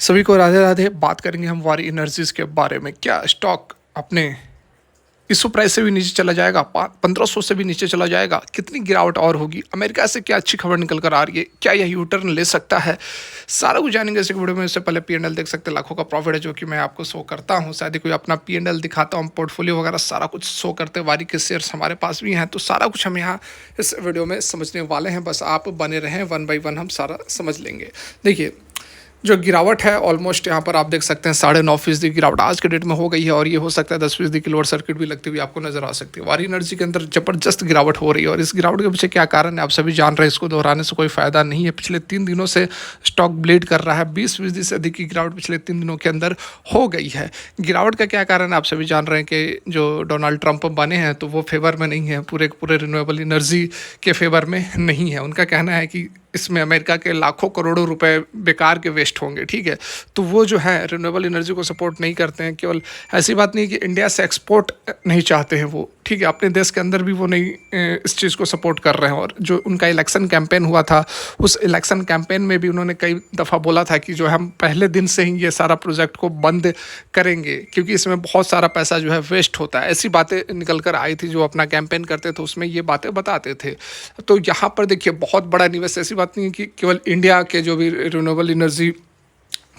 सभी को राधे राधे। बात करेंगे हम वारी एनर्जीज के बारे में। क्या स्टॉक अपने इस प्राइस से भी नीचे चला जाएगा? 1500 से भी नीचे चला जाएगा? कितनी गिरावट और होगी? अमेरिका से क्या अच्छी खबर निकल कर आ रही है? क्या यह यू टर्न ले सकता है? सारा कुछ जानेंगे इस वीडियो में। इससे पहले पी&एल देख सकते हैं, लाखों का प्रॉफिट है जो कि मैं आपको शो करता हूं। शायद ही कोई अपना पी&एल दिखाता हूं, पोर्टफोलियो वगैरह सारा कुछ शो करते हैं। वारी के शेयर्स हमारे पास भी हैं, तो सारा कुछ हम यहाँ इस वीडियो में समझने वाले हैं। बस आप बने रहें, 1 बाय 1 हम सारा समझ लेंगे। देखिए, जो गिरावट है ऑलमोस्ट यहाँ पर आप देख सकते हैं 9.5% गिरावट आज के डेट में हो गई है, और ये हो सकता है 10% की लोअर सर्किट भी लगती हुई आपको नजर आ सकती है। वारी एनर्जी के अंदर जबरदस्त गिरावट हो रही है, और इस गिरावट के पीछे क्या कारण है आप सभी जान रहे हैं। इसको दोहराने से कोई फायदा नहीं है। पिछले 3 दिनों से स्टॉक ब्लीड कर रहा है। 20% से अधिक की गिरावट पिछले 3 दिनों के अंदर हो गई है। गिरावट का क्या कारण है आप सभी जान रहे हैं कि जो डोनाल्ड ट्रंप बने हैं तो वो फेवर में नहीं है, पूरे रिन्यूएबल एनर्जी के फेवर में नहीं है। उनका कहना है कि इसमें अमेरिका के लाखों करोड़ों रुपए बेकार के वेस्ट होंगे। ठीक है, तो वो जो है रिन्यूएबल एनर्जी को सपोर्ट नहीं करते हैं। केवल ऐसी बात नहीं कि इंडिया से एक्सपोर्ट नहीं चाहते हैं वो, ठीक है, अपने देश के अंदर भी वो नहीं इस चीज़ को सपोर्ट कर रहे हैं। और जो उनका इलेक्शन कैंपेन हुआ था, उस इलेक्शन कैंपेन में भी उन्होंने कई दफ़ा बोला था कि जो हम पहले दिन से ही ये सारा प्रोजेक्ट को बंद करेंगे, क्योंकि इसमें बहुत सारा पैसा जो है वेस्ट होता है। ऐसी बातें निकल कर आई थी। जो अपना कैंपेन करते थे उसमें ये बातें बताते थे। तो यहाँ पर देखिए, बहुत बड़ा निवेश, ऐसी बात नहीं है कि केवल इंडिया के जो भी रिन्यूएबल एनर्जी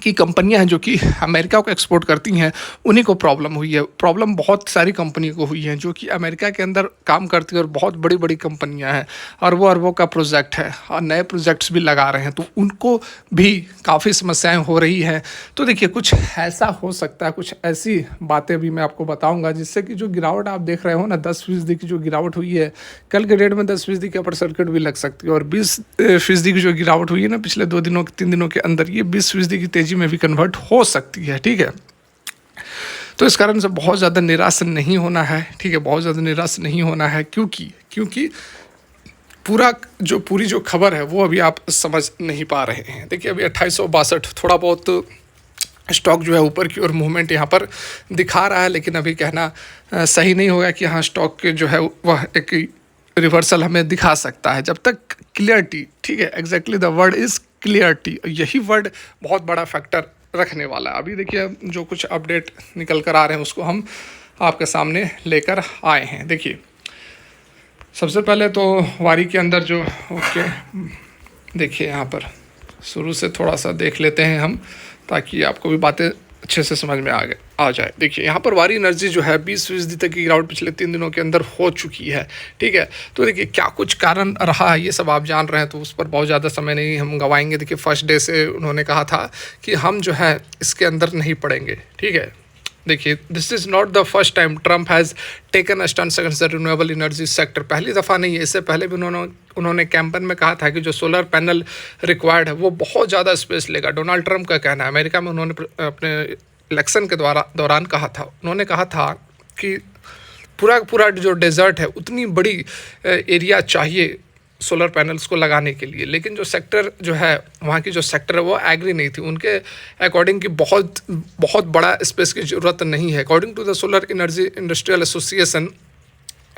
की कंपनियां हैं जो कि अमेरिका को एक्सपोर्ट करती हैं, उन्हीं को प्रॉब्लम हुई है। प्रॉब्लम बहुत सारी कंपनियों को हुई है जो कि अमेरिका के अंदर काम करती है, और बहुत बड़ी बड़ी कंपनियां हैं, अरबों अरबों का प्रोजेक्ट है, और नए प्रोजेक्ट्स भी लगा रहे हैं, तो उनको भी काफ़ी समस्याएं हो रही हैं। तो देखिए, कुछ ऐसा हो सकता है, कुछ ऐसी बातें भी मैं आपको बताऊँगा जिससे कि जो गिरावट आप देख रहे हो ना, 10% की जो गिरावट हुई है, कल के डेट में 10% की अपर सर्किट भी लग सकती है। और 20% की जो गिरावट हुई है ना पिछले 3 दिनों के अंदर, ये 20% की तेजी में भी कन्वर्ट हो सकती है। ठीक है, तो इस कारण से बहुत ज़्यादा निराश नहीं होना है। ठीक है, बहुत ज़्यादा निराश नहीं होना है, क्योंकि पूरी जो खबर है वो अभी आप समझ नहीं पा रहे हैं। देखिए, अभी 2862 थोड़ा बहुत स्टॉक जो है ऊपर की ओर मूवमेंट यहाँ पर दिखा रहा है, लेकिन अभी कहना सही नहीं होगा कि हाँ स्टॉक के जो है वह एक रिवर्सल हमें दिखा सकता है। जब तक क्लियरिटी, ठीक है, exactly the word is clarity, यही वर्ड बहुत बड़ा फैक्टर रखने वाला है। अभी देखिए, जो कुछ अपडेट निकल कर आ रहे हैं उसको हम आपके सामने लेकर आए हैं। देखिए, सबसे पहले तो वारी के अंदर जो देखिए, यहाँ पर शुरू से थोड़ा सा देख लेते हैं हम, ताकि आपको भी बातें अच्छे से समझ में आ जाए। देखिए, यहाँ पर वारी एनर्जी जो है 20% तक की गिरावट पिछले 3 दिनों के अंदर हो चुकी है। ठीक है, तो देखिए क्या कुछ कारण रहा है ये सब आप जान रहे हैं, तो उस पर बहुत ज़्यादा समय नहीं हम गंवाएंगे। देखिए, फर्स्ट डे से उन्होंने कहा था कि हम जो है इसके अंदर नहीं पड़ेंगे। ठीक है, देखिए, this is not the first time Trump has taken a stand against the renewable energy sector. पहली दफ़ा नहीं है, इससे पहले भी उन्होंने कैंपेन में कहा था कि जो सोलर पैनल रिक्वायर्ड है वो बहुत ज़्यादा स्पेस लेगा। डोनाल्ड ट्रम्प का कहना है, अमेरिका में उन्होंने अपने इलेक्शन के दौरान कहा था, उन्होंने कहा था कि पूरा जो डेजर्ट है उतनी बड़ी एरिया चाहिए सोलर पैनल्स को लगाने के लिए। लेकिन जो सेक्टर जो है, वहाँ की जो सेक्टर है वो एग्री नहीं थी उनके अकॉर्डिंग कि बहुत बड़ा स्पेस की ज़रूरत नहीं है। According to the solar energy industrial association,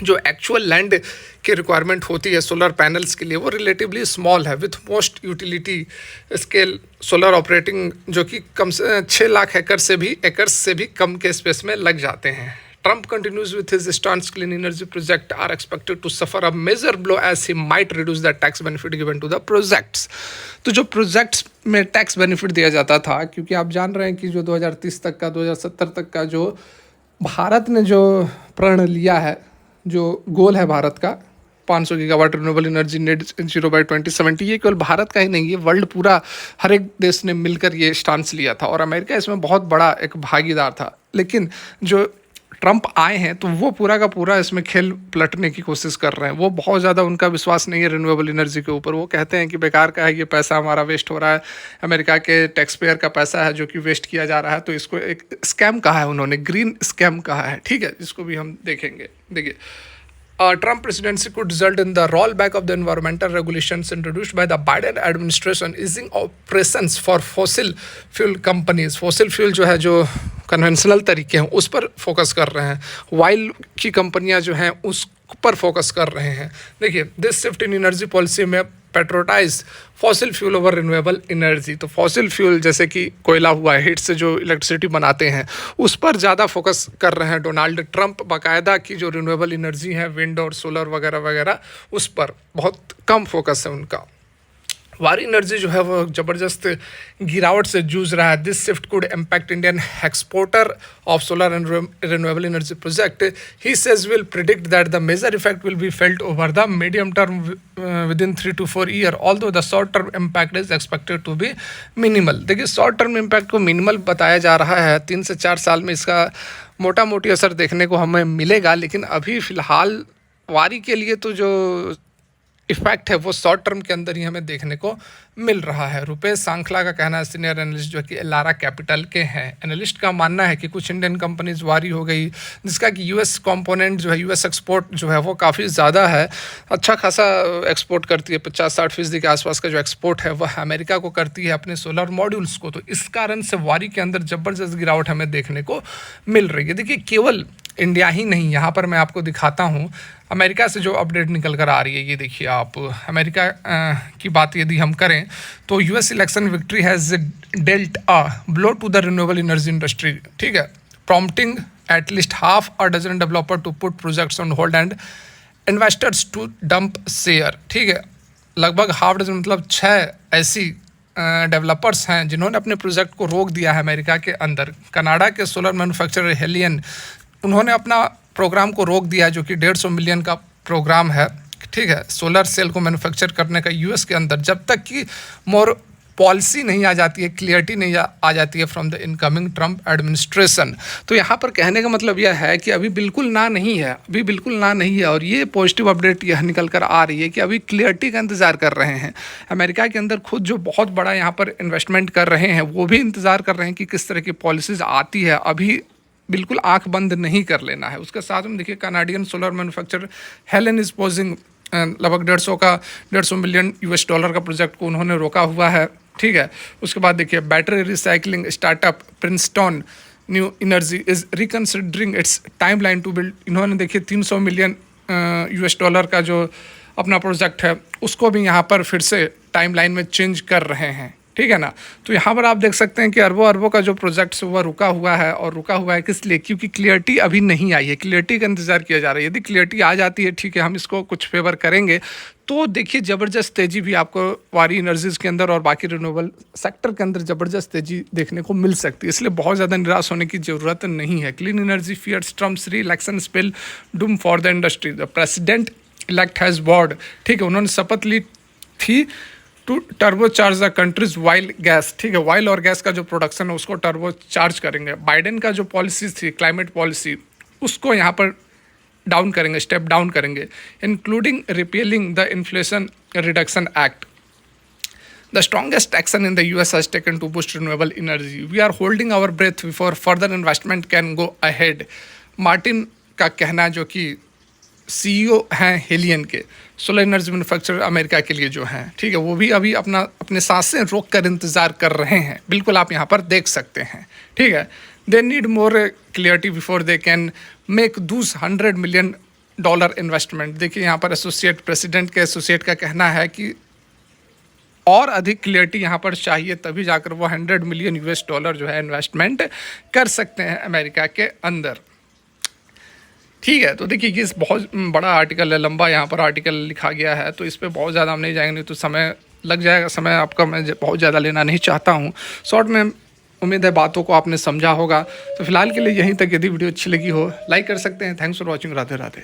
जो एक्चुअल लैंड की रिक्वायरमेंट होती है सोलर पैनल्स के लिए वो रिलेटिवली स्मॉल है, with most utility scale solar operating, जो कि कम से 6 लाख एकर्स से भी कम के स्पेस में लग जाते हैं। Trump continues with his stance clean energy project are expected to suffer a major blow as he might reduce the tax benefit given to the projects। तो जो प्रोजेक्ट्स में टैक्स बेनिफिट दिया जाता था, क्योंकि आप जान रहे हैं कि जो 2030 तक का 2070 तक का जो भारत ने जो प्रण लिया है, जो गोल है भारत का 500 gigawatt renewable energy net zero by 2070, ये केवल भारत का ही नहीं, ये वर्ल्ड पूरा हर एक देश ने मिलकर ये स्टांस लिया था, और अमेरिका इसमें बहुत बड़ा एक भागीदार था। लेकिन जो ट्रंप आए हैं तो वो पूरा का पूरा इसमें खेल पलटने की कोशिश कर रहे हैं। वो बहुत ज़्यादा, उनका विश्वास नहीं है रिन्यूएबल एनर्जी के ऊपर। वो कहते हैं कि बेकार का है, ये पैसा हमारा वेस्ट हो रहा है, अमेरिका के टैक्स पेयर का पैसा है जो कि वेस्ट किया जा रहा है। तो इसको एक स्कैम कहा है उन्होंने, ग्रीन स्कैम कहा है। ठीक है, जिसको भी हम देखेंगे। देखिए, Trump presidency could result in the rollback of the environmental regulations introduced by the Biden administration, easing operations for fossil fuel companies। fossil fuel जो है, जो कन्वेंशनल तरीके हैं उस पर फोकस कर रहे हैं, वाइल की कंपनियां जो हैं उस पर फोकस कर रहे हैं। देखिए, this shift in energy policy में prioritise fossil fuel over renewable energy, तो फॉसिल फ्यूल जैसे कि कोयला हुआ है, हीट से जो इलेक्ट्रिसिटी बनाते हैं उस पर ज़्यादा फोकस कर रहे हैं डोनाल्ड ट्रंप। बाकायदा की जो रिन्यूएबल एनर्जी है, विंड और सोलर वगैरह वगैरह, उस पर बहुत कम फोकस है उनका। वारी एनर्जी जो है वो ज़बरदस्त गिरावट से जूझ रहा है। This shift could impact Indian exporter of solar and renewable energy project. He says will predict that the major effect will be felt over the medium term within 3 to 4 year, although the short term impact is expected to be minimal. देखिए, short term impact को minimal बताया जा रहा है। 3 से 4 साल में इसका मोटा मोटी असर देखने को हमें मिलेगा, लेकिन अभी फ़िलहाल वारी के लिए तो जो इफेक्ट है वो शॉर्ट टर्म के अंदर ही हमें देखने को मिल रहा है। रुपेश सांखला का कहना है, सीनियर एनालिस्ट जो कि एलारा कैपिटल के हैं, एनालिस्ट का मानना है कि कुछ इंडियन कंपनीज वारी हो गई, जिसका कि यूएस कंपोनेंट जो है, यूएस एक्सपोर्ट जो है वो काफ़ी ज़्यादा है, अच्छा खासा एक्सपोर्ट करती है। 50-60% के आसपास का जो एक्सपोर्ट है वह अमेरिका को करती है अपने सोलर मॉड्यूल्स को। तो इस कारण से वारी के अंदर ज़बरदस्त गिरावट हमें देखने को मिल रही है। देखिए, केवल इंडिया ही नहीं, यहाँ पर मैं आपको दिखाता हूँ अमेरिका से जो अपडेट निकल कर आ रही है। ये देखिए आप, अमेरिका की बात यदि हम करें तो US election victory has dealt a blow to the renewable energy industry, ठीक है, prompting at least half a dozen developer to put projects on hold and investors to dump share, ठीक है। लगभग हाफ डजन मतलब 6 ऐसी developers हैं जिन्होंने अपने प्रोजेक्ट को रोक दिया है अमेरिका के अंदर। कनाडा के सोलर मैन्युफैक्चरर हेलियन, उन्होंने अपना प्रोग्राम को रोक दिया, जो कि 150 मिलियन का प्रोग्राम है, ठीक है, सोलर सेल को मैन्युफैक्चर करने का यूएस के अंदर, जब तक कि मोर पॉलिसी नहीं आ जाती है, क्लियरिटी नहीं आ जाती है from the incoming Trump administration. तो यहाँ पर कहने का मतलब यह है कि अभी बिल्कुल ना नहीं है, अभी बिल्कुल ना नहीं है। और ये पॉजिटिव अपडेट यह निकल कर आ रही है कि अभी क्लियरिटी का इंतज़ार कर रहे हैं। अमेरिका के अंदर खुद जो बहुत बड़ा यहाँ पर इन्वेस्टमेंट कर रहे हैं वो भी इंतज़ार कर रहे हैं कि किस तरह की पॉलिसीज़ आती है। अभी बिल्कुल आंख बंद नहीं कर लेना है। उसके साथ में देखिए, Canadian solar manufacturer Helen is posing लगभग 150 मिलियन यूएस डॉलर का प्रोजेक्ट को उन्होंने रोका हुआ है, ठीक है। उसके बाद देखिए, battery recycling startup Princeton new energy is reconsidering its timeline to build, इन्होंने देखिए 300 मिलियन यूएस डॉलर का जो अपना प्रोजेक्ट है उसको भी यहाँ पर फिर से टाइमलाइन में चेंज कर रहे हैं, ठीक है ना। तो यहाँ पर आप देख सकते हैं कि अरबों का जो प्रोजेक्ट है वह रुका हुआ है, और रुका हुआ है किस लिए? क्योंकि क्लियरिटी अभी नहीं आई है, क्लियरिटी का इंतजार किया जा रहा है। यदि क्लियरिटी आ जाती है, ठीक है, हम इसको कुछ फेवर करेंगे, तो देखिए ज़बरदस्त तेज़ी भी आपको वारी एनर्जीज़ के अंदर और बाकी रिन्यूएबल सेक्टर के अंदर ज़बरदस्त तेज़ी देखने को मिल सकती है। इसलिए बहुत ज़्यादा निराश होने की ज़रूरत नहीं है। Clean energy fears Trump's re election spell doom for the industry, the president elect has vowed, ठीक है, उन्होंने शपथ ली थी to turbocharge the country's oil gas, ठीक है, वाइल और गैस का जो प्रोडक्शन है उसको टर्बो चार्ज करेंगे। बाइडेन का जो पॉलिसी थी, क्लाइमेट पॉलिसी, उसको यहाँ पर डाउन करेंगे, स्टेप डाउन करेंगे, including repealing the inflation reduction act. The strongest action in the US has taken to boost renewable energy. We are holding our breath before further investment can go ahead. Martin का कहना, जो कि CEO हैं Helion के, solar energy manufacturer America के लिए जो हैं, ठीक है, वो भी अभी अपने सांसें रोक कर इंतज़ार कर रहे हैं। बिल्कुल आप यहाँ पर देख सकते हैं, ठीक है। They need more clarity before they can make दूस $100 मिलियन इन्वेस्टमेंट। देखिए, यहाँ पर एसोसिएट प्रेसिडेंट के एसोसिएट का कहना है कि और अधिक क्लियरिटी यहाँ पर चाहिए, तभी जाकर वो $100 मिलियन जो है इन्वेस्टमेंट कर सकते हैं अमेरिका के अंदर, ठीक है। तो देखिए, ये बहुत बड़ा आर्टिकल है, लंबा यहाँ पर आर्टिकल लिखा गया है, तो इस पर बहुत ज़्यादा हम नहीं जाएंगे, नहीं तो समय लग जाएगा। समय आपका मैं बहुत ज़्यादा लेना नहीं चाहता हूँ, शॉर्ट में उम्मीद है बातों को आपने समझा होगा। तो फिलहाल के लिए यहीं तक। यदि वीडियो अच्छी लगी हो, लाइक कर सकते हैं। Thanks for watching. Radhe Radhe.